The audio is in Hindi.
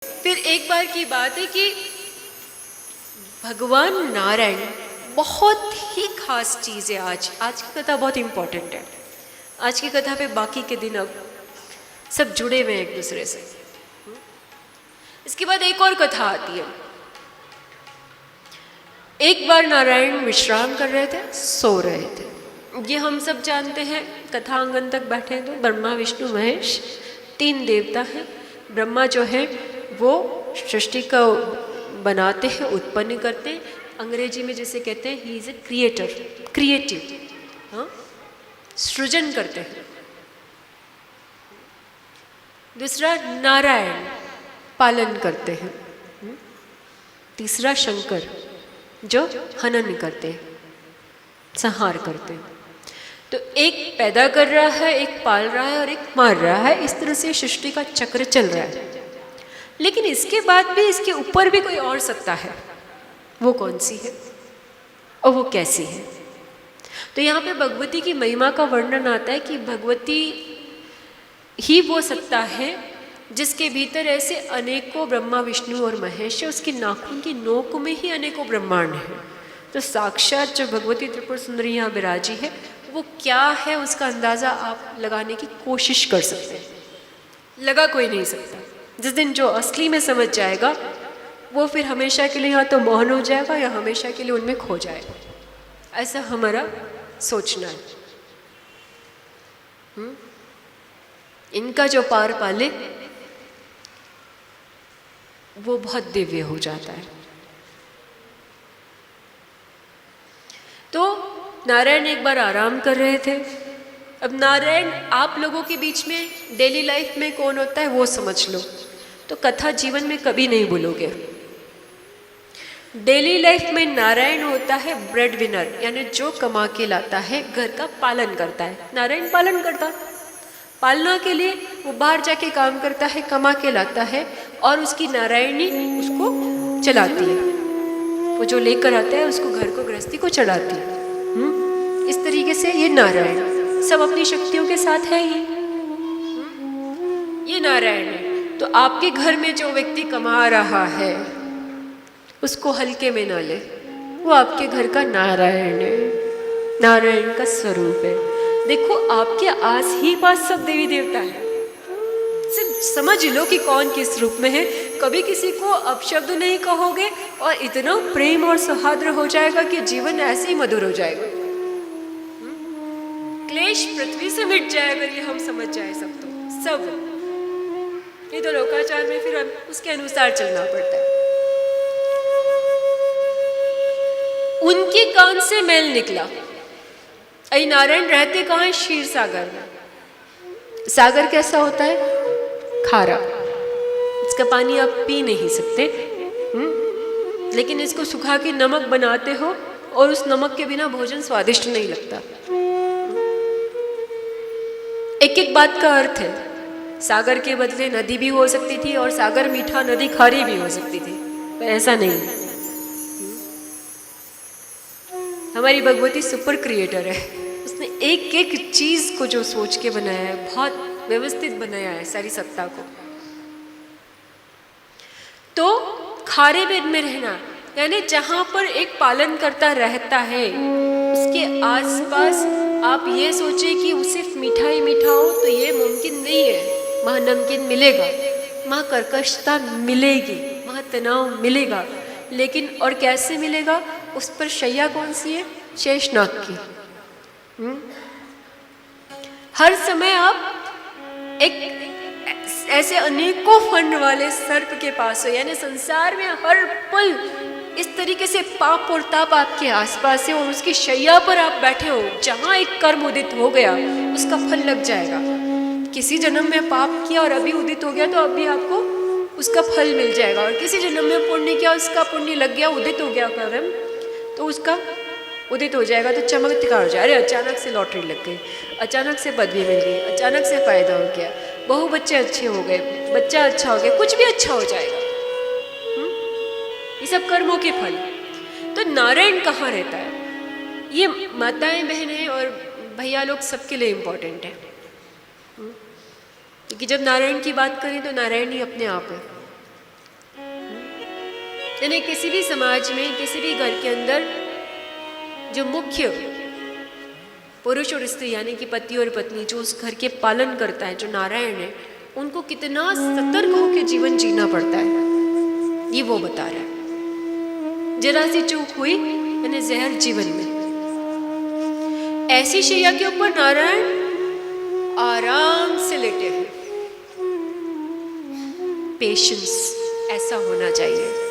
फिर एक बार की बात है कि भगवान नारायण, बहुत ही खास चीज़ है। आज की कथा बहुत इम्पोर्टेंट है। आज की कथा पे बाकी के दिन अब सब जुड़े हुए हैं एक दूसरे से। इसके बाद एक और कथा आती है। एक बार नारायण विश्राम कर रहे थे, सो रहे थे। ये हम सब जानते हैं, कथांगन तक बैठे हैं तो ब्रह्मा विष्णु महेश 3 देवता हैं। ब्रह्मा जो है वो सृष्टि का बनाते हैं, उत्पन्न करते हैं। अंग्रेजी में जैसे कहते हैं he is a creator, creative, हाँ, सृजन करते हैं। दूसरा नारायण पालन करते हैं। तीसरा शंकर जो हनन करते हैं, संहार करते हैं। तो एक पैदा कर रहा है, एक पाल रहा है और एक मार रहा है। इस तरह से सृष्टि का चक्र चल रहा है। लेकिन इसके बाद भी इसके ऊपर भी कोई और सत्ता है। वो कौन सी है और वो कैसी है? तो यहाँ पे भगवती की महिमा का वर्णन आता है कि भगवती ही वो सत्ता है जिसके भीतर ऐसे अनेकों ब्रह्मा विष्णु और महेश है। उसकी नाखून की नोक में ही अनेकों ब्रह्मांड हैं। तो साक्षात जो भगवती त्रिपुर सुंदरी यहाँ विराजी है, वो क्या है उसका अंदाज़ा आप लगाने की कोशिश कर सकते हैं। लगा कोई नहीं सकता। जिस दिन जो असली में समझ जाएगा वो फिर हमेशा के लिए या तो मौन हो जाएगा या हमेशा के लिए उनमें खो जाएगा। ऐसा हमारा सोचना है। इनका जो पार पाले वो बहुत दिव्य हो जाता है। तो नारायण एक बार आराम कर रहे थे। अब नारायण आप लोगों के बीच में डेली लाइफ में कौन होता है वो समझ लो, तो कथा जीवन में कभी नहीं भूलोगे। डेली लाइफ में नारायण होता है ब्रेड विनर, यानी जो कमा के लाता है, घर का पालन करता है। नारायण पालन करता है। पालना के लिए वो बाहर जाके काम करता है, कमा के लाता है और उसकी नारायणी उसको चलाती है। वो जो लेकर आता है उसको, घर को, गृहस्थी को चढ़ाती है। इस तरीके से ये नारायण सब अपनी शक्तियों के साथ है ही। ये नारायण है। तो आपके घर में जो व्यक्ति कमा रहा है उसको हल्के में ना ले, वो आपके घर का नारायण है, नारायण का स्वरूप है। देखो आपके आस ही पास सब देवी देवता है। सिर्फ समझ लो कि कौन किस रूप में है। कभी किसी को अपशब्द नहीं कहोगे और इतना प्रेम और सौहार्द हो जाएगा कि जीवन ऐसे ही मधुर हो जाएगा। क्लेश पृथ्वी से मिट जाएगा ये हम समझ जाए सब। तो सब ये तो लोकाचार में फिर उसके अनुसार चलना पड़ता है। उनके कान से मैल निकला। अई नारायण रहते कहाँ है? क्षीर सागर में। सागर कैसा होता है? खारा। इसका पानी आप पी नहीं सकते, लेकिन इसको सुखा के नमक बनाते हो और उस नमक के बिना भोजन स्वादिष्ट नहीं लगता। एक एक बात का अर्थ है। सागर के बदले नदी भी हो सकती थी और सागर मीठा, नदी खारी भी हो सकती थी, पर ऐसा नहीं। हमारी भगवती सुपर क्रिएटर है। उसने एक एक चीज को जो सोच के बनाया है, बहुत व्यवस्थित बनाया है सारी सत्ता को। तो खारे बेद में रहना यानी जहां पर एक पालन करता रहता है उसके आसपास आप ये सोचे कि उसे मीठा ही मीठा हो, तो ये मुमकिन नहीं है। वहाँ नमकीन मिलेगा, वहाँ कर्कशता मिलेगी, वहाँ तनाव मिलेगा, लेकिन और कैसे मिलेगा? उस पर शैया कौन सी है? शेषनाग की। हर समय आप एक ऐसे अनेकों फंड वाले सर्प के पास हो, यानी संसार में हर पल इस तरीके से पाप और ताप आपके आसपास है और उसकी शैया पर आप बैठे हो। जहां एक कर्म उदित हो गया उसका फल लग जाएगा। किसी जन्म में पाप किया और अभी उदित हो गया तो अभी आपको उसका फल मिल जाएगा, और किसी जन्म में पुण्य किया, उसका पुण्य लग गया, उदित हो गया कर्म, तो उसका उदित हो जाएगा। तो चमत्कार हो जाए। अरे अचानक से लॉटरी लग गई, अचानक से पदवी मिल गई, अचानक से फायदा हो गया, बहु बच्चे अच्छे हो गए, बच्चा अच्छा हो गया, कुछ भी अच्छा हो जाएगा। ये सब कर्मों के फल। तो नारायण कहाँ रहता है? ये माताएं, बहनें और भैया लोग सबके लिए इम्पोर्टेंट है, क्योंकि जब नारायण की बात करें तो नारायण ही अपने आप है। यानी किसी भी समाज में, किसी भी घर के अंदर जो मुख्य पुरुष और स्त्री यानी कि पति और पत्नी जो उस घर के पालन करता है, जो नारायण है, उनको कितना सतर्क होकर जीवन जीना पड़ता है, ये वो बता रहा है। जरा सी चूक हुई यानी जहर जीवन में। ऐसी शैया के ऊपर नारायण आराम से लेटे हैं। पेशेंस ऐसा होना चाहिए।